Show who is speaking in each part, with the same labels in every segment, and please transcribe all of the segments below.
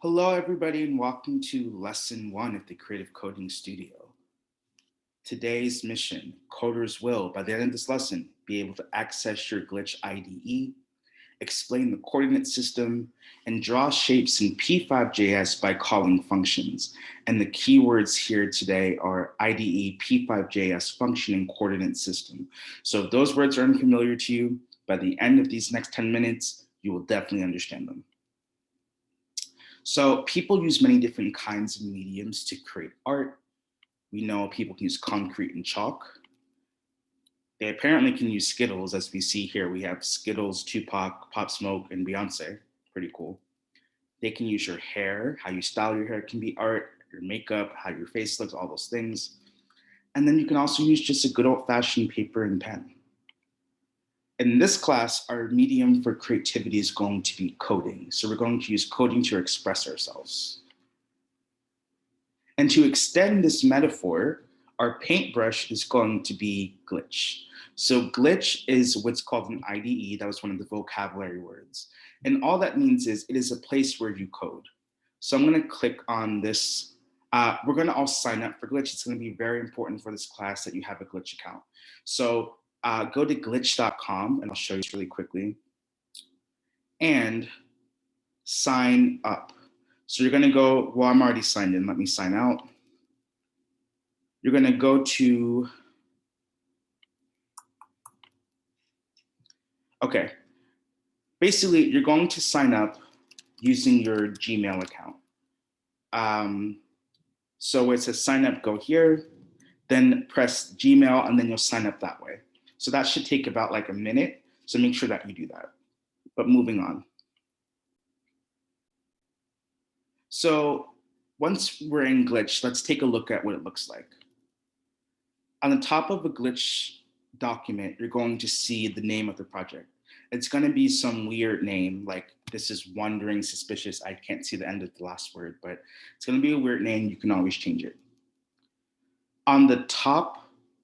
Speaker 1: Hello, everybody, and welcome to Lesson 1 of the Creative Coding Studio. Today's mission, coders will, by the end of this lesson, be able to access your Glitch IDE, explain the coordinate system, and draw shapes in P5JS by calling functions. And the keywords here today are IDE, P5JS, function, and coordinate system. So if those words are unfamiliar to you, by the end of these next 10 minutes, you will definitely understand them. So people use many different kinds of mediums to create art. We know people can use concrete and chalk. They apparently can use Skittles, as we see here. We have Skittles, Tupac, Pop Smoke, and Beyonce. Pretty cool. They can use your hair. How you style your hair can be art. Your makeup, how your face looks, all those things. And then you can also use just a good old-fashioned paper and pen. In this class, our medium for creativity is going to be coding. So we're going to use coding to express ourselves. And to extend this metaphor, our paintbrush is going to be glitch. So glitch is what's called an IDE. That was one of the vocabulary words. And all that means is it is a place where you code. So I'm going to click on this. We're going to all sign up for Glitch. It's going to be very important for this class that you have a Glitch account. So go to glitch.com, and I'll show you really quickly, and sign up. So you're going to go, well, I'm already signed in. Let me sign out. You're going to go to, okay. Basically, you're going to sign up using your Gmail account. So it says sign up, go here, then press Gmail, and then you'll sign up that way. So that should take about like a minute. So make sure that you do that. But moving on. So once we're in Glitch, let's take a look at what it looks like. On the top of a Glitch document, you're going to see the name of the project. It's going to be some weird name, like this is wandering suspicious. I can't see the end of the last word, but it's going to be a weird name. You can always change it. On the top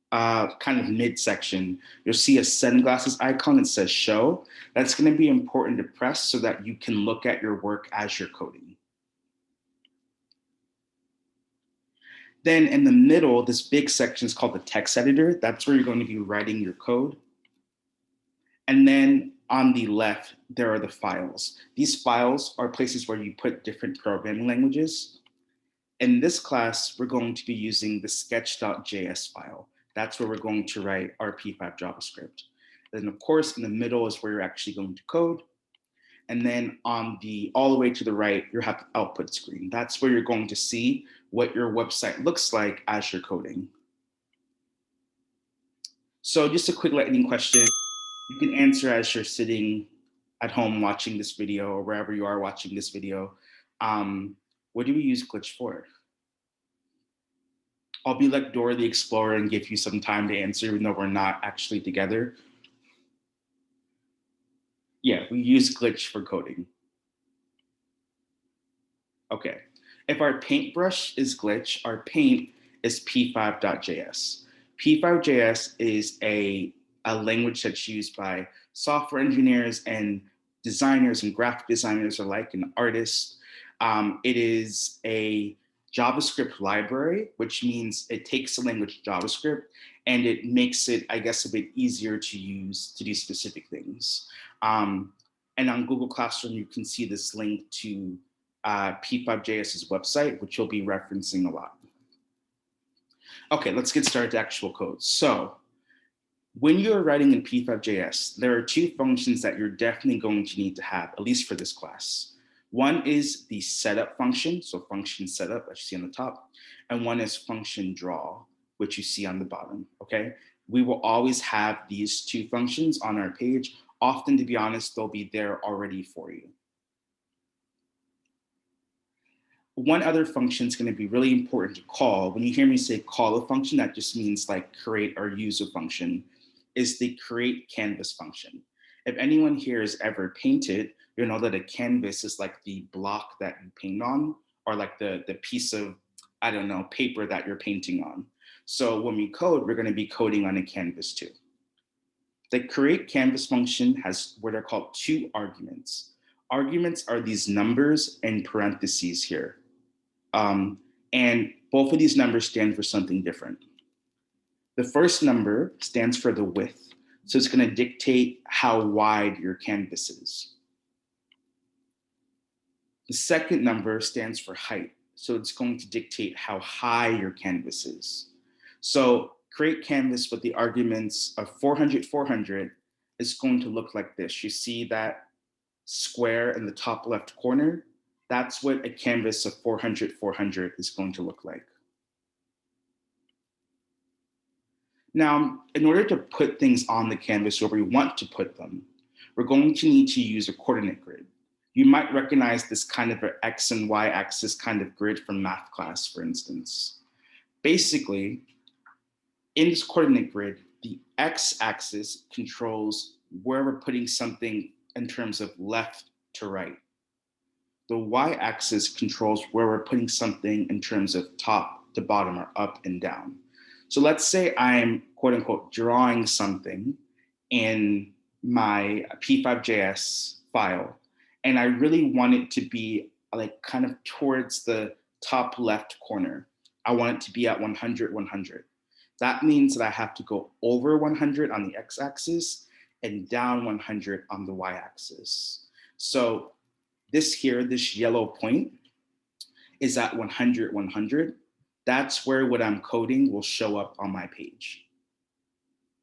Speaker 1: kind of midsection, you'll see a sunglasses icon that says show. That's going to be important to press so that you can look at your work as you're coding. Then in the middle, this big section is called the text editor. That's where you're going to be writing your code. And then on the left, there are the files. These files are places where you put different programming languages. In this class, we're going to be using the sketch.js file. That's where we're going to write our P5 JavaScript. And of course, in the middle is where you're actually going to code. And then on the all the way to the right, you have the output screen. That's where you're going to see what your website looks like as you're coding. So just a quick lightning question. You can answer as you're sitting at home watching this video or wherever you are watching this video. What do we use Glitch for? I'll be like Dora the Explorer and give you some time to answer, even though we're not actually together. Yeah, we use Glitch for coding. Okay, if our paintbrush is Glitch, our paint is P5.js. P5.js is a language that's used by software engineers and designers and graphic designers alike and artists. It is a JavaScript library, which means it takes the language JavaScript and it makes it, I guess, a bit easier to use to do specific things. And on Google Classroom, you can see this link to P5JS's website, which you'll be referencing a lot. Okay, let's get started to actual code. So when you're writing in P5JS, there are two functions that you're definitely going to need to have, at least for this class. One is the setup function, so function setup, as you see on the top, and one is function draw, which you see on the bottom, okay? We will always have these two functions on our page. Often, to be honest, they'll be there already for you. One other function is going to be really important to call. When you hear me say call a function, that just means like create or use a function, is the create canvas function. If anyone here has ever painted, you'll know that a canvas is like the block that you paint on, or like the piece of, I don't know, paper that you're painting on. So when we code, we're going to be coding on a canvas too. The create canvas function has what are called two arguments. Arguments are these numbers in parentheses here. And both of these numbers stand for something different. The first number stands for the width. So it's going to dictate how wide your canvas is. The second number stands for height. So it's going to dictate how high your canvas is. So create canvas with the arguments of 400, 400 is going to look like this. You see that square in the top left corner? That's what a canvas of 400, 400 is going to look like. Now, in order to put things on the canvas where we want to put them, we're going to need to use a coordinate grid. You might recognize this kind of an X and Y axis kind of grid from math class, for instance. Basically, in this coordinate grid, the X axis controls where we're putting something in terms of left to right. The Y axis controls where we're putting something in terms of top to bottom or up and down. So let's say I'm quote unquote drawing something in my P5JS file, and I really want it to be like kind of towards the top left corner. I want it to be at 100, 100. That means that I have to go over 100 on the X axis and down 100 on the Y axis. So this here, this yellow point is at 100, 100. That's where what I'm coding will show up on my page.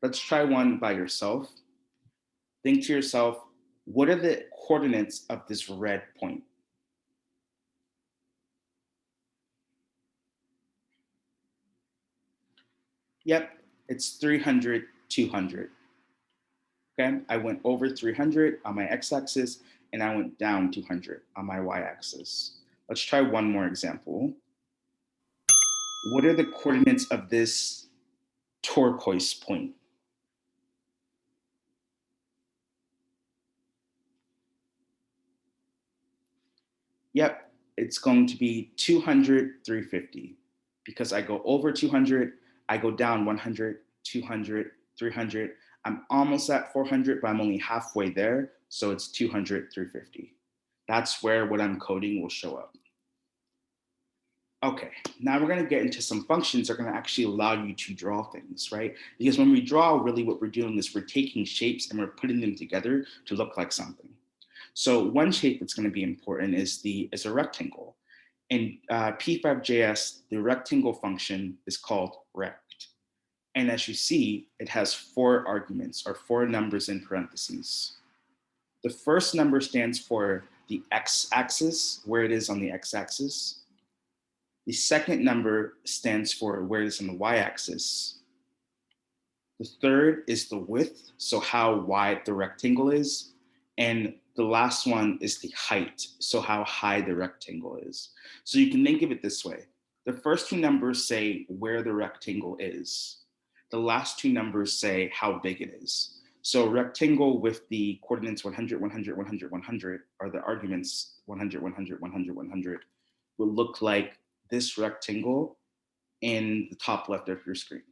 Speaker 1: Let's try one by yourself. Think to yourself, what are the coordinates of this red point? Yep, it's 300, 200. Okay, I went over 300 on my x-axis and I went down 200 on my y-axis. Let's try one more example. What are the coordinates of this turquoise point? Yep, it's going to be 200, 350. Because I go over 200, I go down 100, 200, 300. I'm almost at 400, but I'm only halfway there. So it's 200, 350. That's where what I'm coding will show up. Okay, now we're gonna get into some functions that are gonna actually allow you to draw things, right? Because when we draw, really what we're doing is we're taking shapes and we're putting them together to look like something. So one shape that's gonna be important is a rectangle. In P5JS, the rectangle function is called rect. And as you see, it has 4 arguments or 4 numbers in parentheses. The first number stands for the x-axis, where it is on the x-axis. The second number stands for where it is on the y-axis. The third is the width, so how wide the rectangle is. And the last one is the height, so how high the rectangle is. So you can think of it this way. The first 2 numbers say where the rectangle is. The last 2 numbers say how big it is. So rectangle with the coordinates 100, 100, 100, 100 are the arguments 100, 100, 100, 100 will look like this rectangle in the top left of your screen.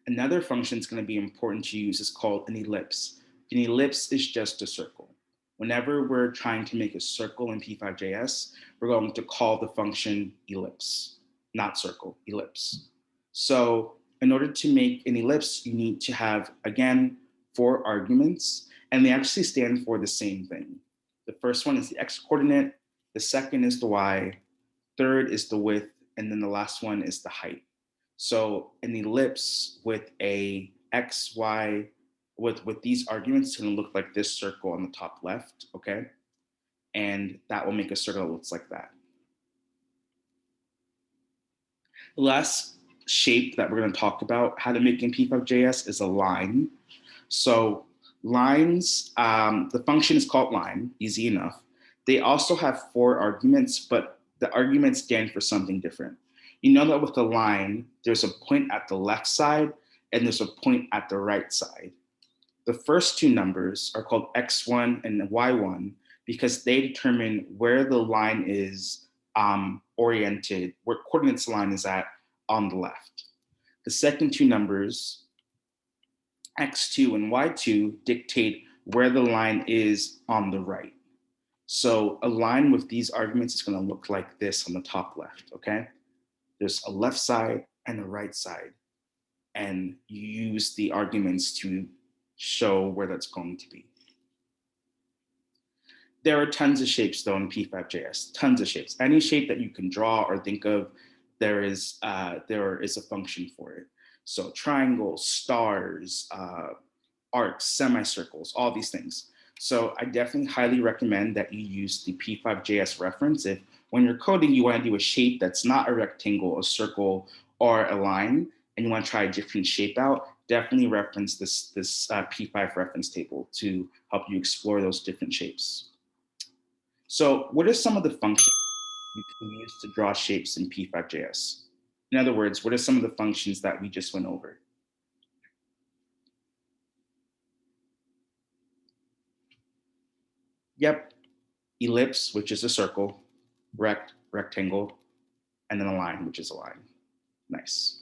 Speaker 1: Another function that's going to be important to use is called an ellipse. An ellipse is just a circle. Whenever we're trying to make a circle in P5JS, we're going to call the function ellipse, not circle, ellipse. So in order to make an ellipse, you need to have, again, 4 arguments, and they actually stand for the same thing. The first one is the x coordinate, the second is the y, third is the width, and then the last one is the height. So an ellipse with a x, y, with these arguments is going to look like this circle on the top left, okay? And that will make a circle that looks like that. The last shape that we're going to talk about how to make in P5JS is a line. So lines, the function is called line, easy enough. They also have 4 arguments, but the arguments stand for something different. You know that with a line, there's a point at the left side and there's a point at the right side. The first 2 numbers are called x1 and y1 because they determine where the line is oriented, where coordinates line is at on the left. The second 2 numbers, x2 and y2, dictate where the line is on the right. So a line with these arguments is going to look like this on the top left, okay? There's a left side and a right side, and you use the arguments to show where that's going to be. There are tons of shapes though in P5.js, tons of shapes. Any shape that you can draw or think of, there is a function for it. So triangles, stars, arcs, semicircles, all these things. So I definitely highly recommend that you use the P5.js reference. If when you're coding, you want to do a shape that's not a rectangle, a circle, or a line, and you want to try a different shape out, definitely reference this P5 reference table to help you explore those different shapes. So what are some of the functions you can use to draw shapes in P5.js? In other words, what are some of the functions that we just went over? Yep, ellipse, which is a circle, rectangle, and then a line, which is a line. Nice.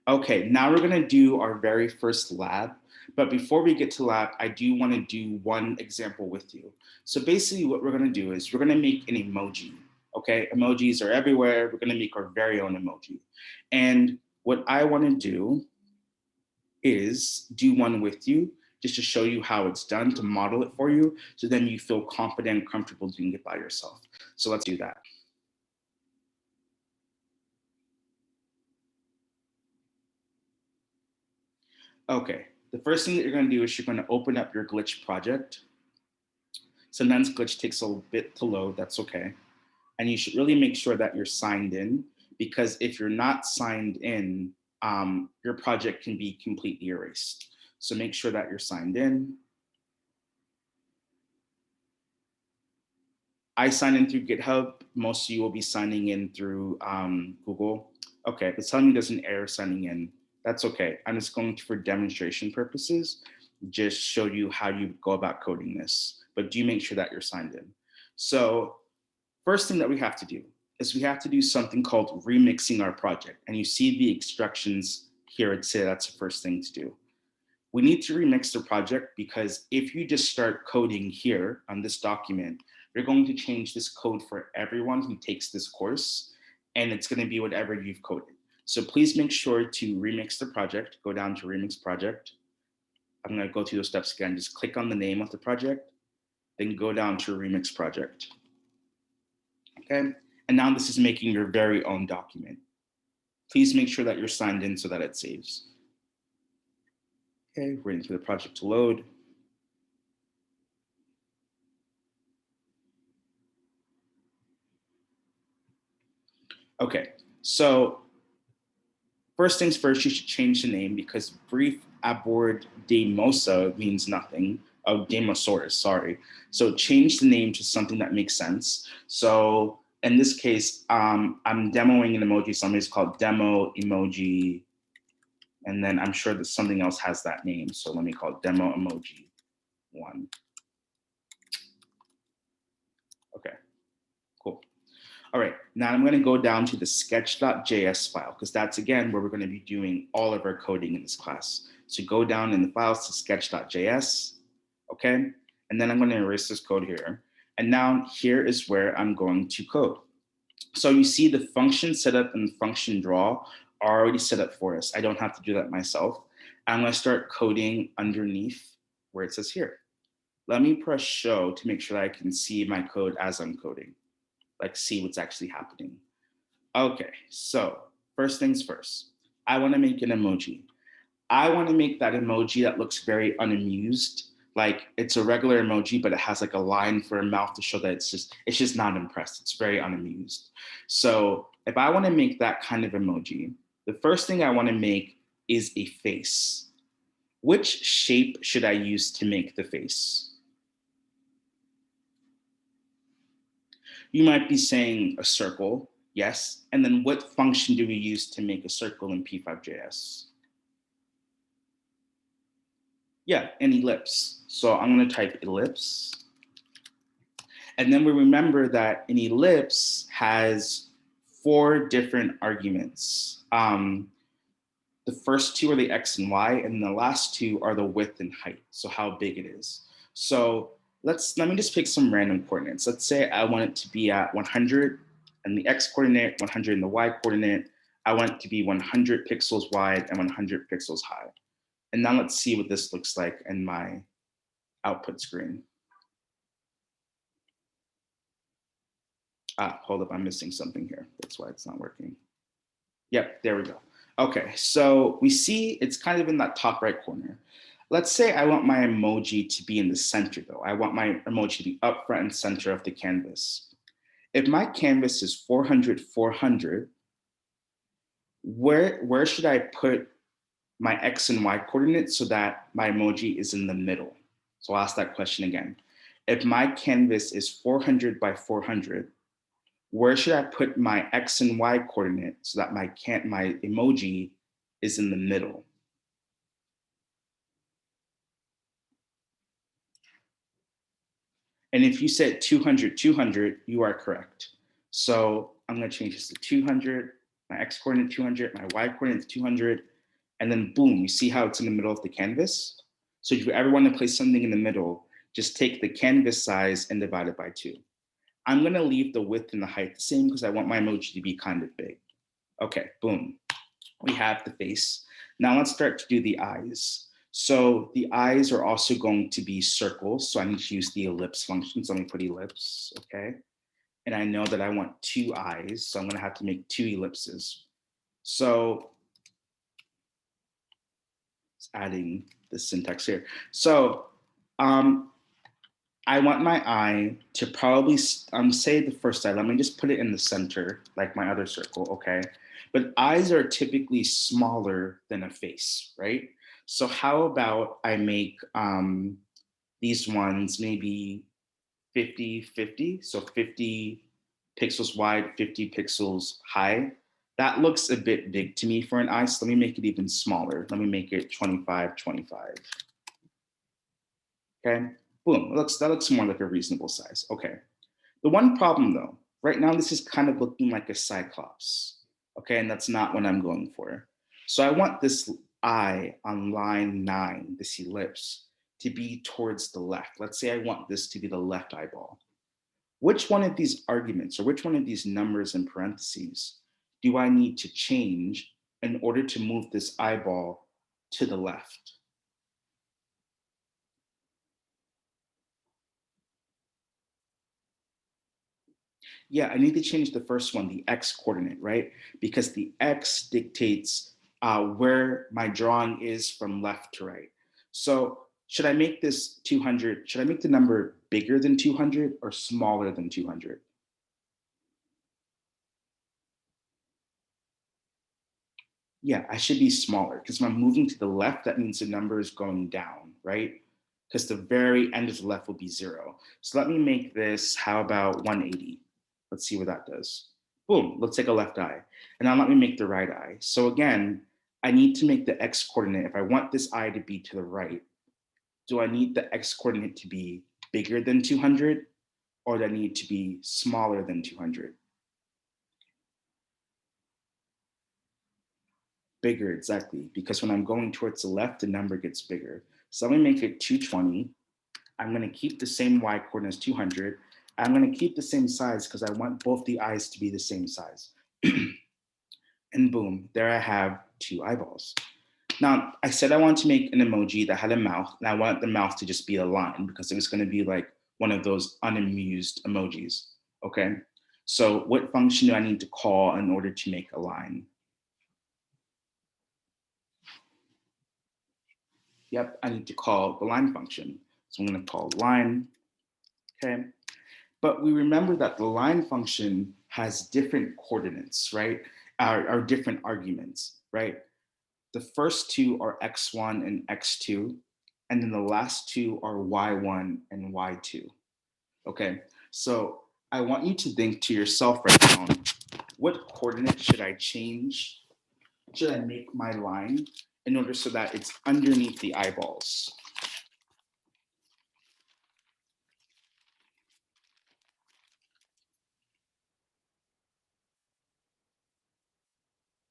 Speaker 1: Okay, now we're gonna do our very first lab. But before we get to lab, I do wanna do one example with you. So basically what we're gonna do is we're gonna make an emoji, okay? Emojis are everywhere. We're gonna make our very own emoji. And what I wanna do is do one with you just to show you how it's done, to model it for you, so then you feel confident and comfortable doing it by yourself. So let's do that. Okay, the first thing that you're gonna do is you're gonna open up your Glitch project. Sometimes Glitch takes a little bit to load, that's okay. And you should really make sure that you're signed in, because if you're not signed in, your project can be completely erased. So make sure that you're signed in. I sign in through GitHub. Most of you will be signing in through Google. Okay, it's telling me there's an error signing in. That's okay. I'm just going to, for demonstration purposes, just show you how you go about coding this. But do make sure that you're signed in. So first thing that we have to do is we have to do something called remixing our project. And you see the instructions here, I'd say that's the first thing to do. We need to remix the project because if you just start coding here on this document, you're going to change this code for everyone who takes this course, and it's going to be whatever you've coded. So please make sure to remix the project, go down to remix project. I'm going to go through those steps again. Just click on the name of the project, then go down to remix project. Okay, and now this is making your very own document. Please make sure that you're signed in so that it saves. Okay, waiting for the project to load. Okay, so first things first, you should change the name because brief aboard Demosa means nothing. Oh, Demosaurus, sorry. So change the name to something that makes sense. So in this case, I'm demoing an emoji, something is called demo emoji. And then I'm sure that something else has that name. So let me call it demo emoji 1. Okay, cool. All right, now I'm gonna go down to the sketch.js file because that's again where we're gonna be doing all of our coding in this class. So go down in the files to sketch.js, okay? And then I'm gonna erase this code here. And now here is where I'm going to code. So you see the function setup and function draw are already set up for us. I don't have to do that myself. I'm gonna start coding underneath where it says here. Let me press show to make sure that I can see my code as I'm coding, like see what's actually happening. Okay, so first things first, I wanna make an emoji. I wanna make that emoji that looks very unamused, like it's a regular emoji, but it has like a line for a mouth to show that it's just not impressed. It's very unamused. So if I wanna make that kind of emoji, the first thing I wanna make is a face. Which shape should I use to make the face? You might be saying a circle, yes. And then what function do we use to make a circle in P5.js? Yeah, an ellipse. So I'm gonna type ellipse. And then we remember that an ellipse has 4 different arguments. The The first two are the X and Y, and the last two are the width and height, so how big it is. So let me just pick some random coordinates. Let's say I want it to be at 100 and the X coordinate, 100 and the Y coordinate. I want it to be 100 pixels wide and 100 pixels high. And now let's see what this looks like in my output screen. Hold up, I'm missing something here. That's why it's not working. Yep, there we go. Okay, so we see it's kind of in that top right corner. Let's say I want my emoji to be in the center though. I want my emoji to be up front and center of the canvas. If my canvas is 400, 400, where should I put my X and Y coordinates so that my emoji is in the middle? So I'll ask that question again. If my canvas is 400 by 400, where should I put my X and Y coordinate so that my emoji is in the middle? And if you said 200, 200, you are correct. So I'm gonna change this to 200, my X coordinate 200, my Y coordinate 200, and then boom, you see how it's in the middle of the canvas? So if you ever wanna place something in the middle, just take the canvas size and divide it by 2. I'm gonna leave the width and the height the same because I want my emoji to be kind of big. Okay, boom. We have the face. Now let's start to do the eyes. So the eyes are also going to be circles. So I need to use the ellipse function. So let me put ellipse, okay? And I know that I want 2 eyes. So I'm gonna have to make 2 ellipses. So it's adding the syntax here. So I want my eye to probably say the first eye. Let me just put it in the center, like my other circle, okay? But eyes are typically smaller than a face, right? So how about I make these ones maybe 50, 50? So 50 pixels wide, 50 pixels high. That looks a bit big to me for an eye, so let me make it even smaller. Let me make it 25, 25. Okay, boom, that looks more like a reasonable size. Okay, the one problem though, right now this is kind of looking like a cyclops, okay, and that's not what I'm going for. So I want this eye on line 9, this ellipse, to be towards the left. Let's say I want this to be the left eyeball. Which one of these arguments or which one of these numbers in parentheses do I need to change in order to move this eyeball to the left? Yeah, I need to change the first one, the X coordinate, right? Because the X dictates where my drawing is from left to right. So should I make this 200, should I make the number bigger than 200 or smaller than 200? Yeah, I should be smaller because when I'm moving to the left, that means the number is going down, right? Because the very end of the left will be 0. So let me make this, how about 180? Let's see what that does. Boom, let's take a left eye. And now let me make the right eye. So again, I need to make the X coordinate. If I want this eye to be to the right, do I need the X coordinate to be bigger than 200 or do I need to be smaller than 200? Bigger, exactly, because when I'm going towards the left, the number gets bigger. So let me make it 220. I'm gonna keep the same Y coordinate as 200. I'm gonna keep the same size because I want both the eyes to be the same size. And boom, there I have 2 eyeballs. Now, I said I wanted to make an emoji that had a mouth, and I want the mouth to just be a line because it was gonna be like one of those unamused emojis, okay? So what function do I need to call in order to make a line? Yep, I need to call the line function. So I'm gonna call line, okay? But we remember that the line function has different coordinates, right? Or different arguments, right? The first 2 are x1 and x2, and then the last 2 are y1 and y2, okay? So I want you to think to yourself right now, what coordinate should I change? Should I make my line in order so that it's underneath the eyeballs?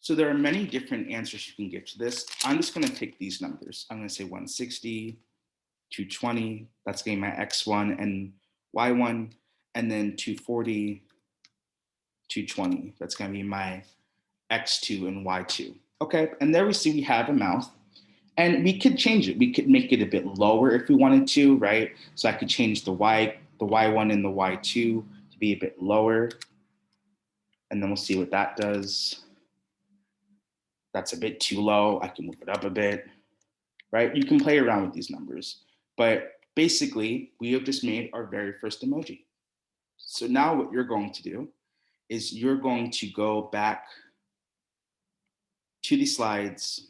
Speaker 1: So there are many different answers you can give to this. I'm just gonna pick these numbers. I'm gonna say 160, 220, that's getting my X1 and Y1, and then 240, 220, that's gonna be my X2 and Y2. Okay, and there we see we have a mouth. And we could change it. We could make it a bit lower if we wanted to, right? So I could change the Y1 and the Y2 to be a bit lower. And then we'll see what that does. That's a bit too low. I can move it up a bit, right? You can play around with these numbers. But basically, we have just made our very first emoji. So now what you're going to do is you're going to go back to the slides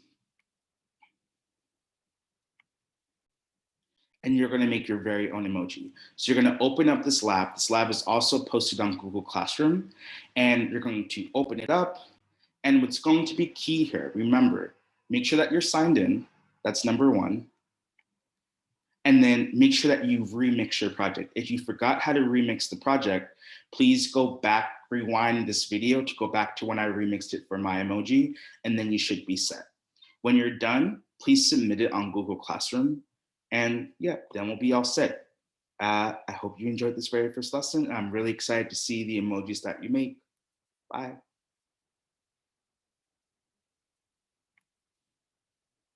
Speaker 1: and you're going to make your very own emoji. So you're going to open up this lab. This lab is also posted on Google Classroom, and you're going to open it up. And what's going to be key here, remember, make sure that you're signed in. That's number one. And then make sure that you remix your project. If you forgot how to remix the project, please go back, rewind this video to go back to when I remixed it for my emoji, and then you should be set. When you're done, please submit it on Google Classroom. And yeah, then we'll be all set. I hope you enjoyed this very first lesson. I'm really excited to see the emojis that you make. Bye.